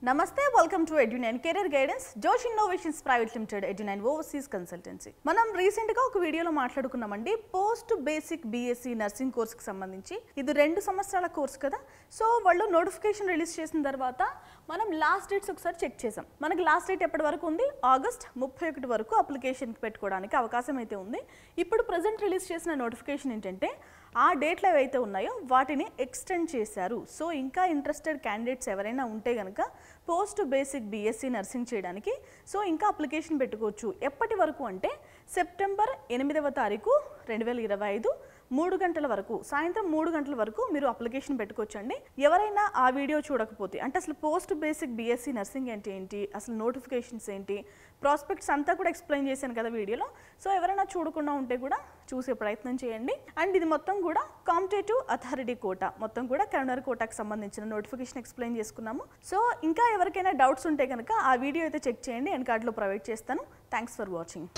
నమస్తే welcome to Edunine career guidance Josh innovations private limited Edunine overseas consultancy. మనం recent గా ఒక వీడియోలో మాట్లాడుకున్నామండి పోస్ట్ బేసిక్ బీఎస్సీ నర్సింగ్ కోర్సుకి సంబంధించి. ఇది 2 సంవత్సరాల కోర్సు కదా. సో వాళ్ళు నోటిఫికేషన్ రిలీజ్ చేసిన తర్వాత మనం లాస్ట్ డేట్స్ ఒకసారి చెక్ చేసాం. మనకి లాస్ట్ డేట్ ఎప్పటి వరకు ఉంది? ఆగస్ట్ 31 వరకు అప్లికేషన్ పెట్టుకోవడానికి అవకాశం అయితే ఉంది. ఇప్పుడు ప్రజెంట్ రిలీజ్ చేసిన నోటిఫికేషన్ ఏంటంటే ఆ డేట్లు ఏవైతే ఉన్నాయో వాటిని ఎక్స్టెండ్ చేశారు. సో ఇంకా ఇంట్రెస్టెడ్ క్యాండిడేట్స్ ఎవరైనా ఉంటే కనుక పోస్ట్ బేసిక్ బీఎస్సీ నర్సింగ్ చేయడానికి సో ఇంకా అప్లికేషన్ పెట్టుకోవచ్చు. ఎప్పటి వరకు అంటే సెప్టెంబర్ 8వ తారీఖు 2025 3 గంటల వరకు, సాయంత్రం 3 గంటల వరకు మీరు అప్లికేషన్ పెట్టుకోవచ్చండి. ఎవరైనా ఆ వీడియో చూడకపోతే, అంటే అసలు పోస్ట్ బేసిక్ బీఎస్సీ నర్సింగ్ అంటే ఏంటి, అసలు నోటిఫికేషన్స్ ఏంటి, ప్రాస్పెక్ట్స్ అంతా కూడా ఎక్స్ప్లెయిన్ చేశాను కదా వీడియోలో. సో ఎవరైనా చూడకుండా ఉంటే కూడా చూసే ప్రయత్నం చేయండి. అండ్ ఇది మొత్తం కూడా కాంపిటేటివ్ అథారిటీ కోటా, మొత్తం కూడా కరీంనగర్ కోటాకి సంబంధించిన నోటిఫికేషన్ ఎక్స్ప్లెయిన్ చేసుకున్నాము. సో ఇంకా ఎవరికైనా డౌట్స్ ఉంటే కనుక ఆ వీడియో అయితే చెక్ చేయండి, ఎండ్ కార్డ్లో ప్రొవైడ్ చేస్తాను. Thanks for watching.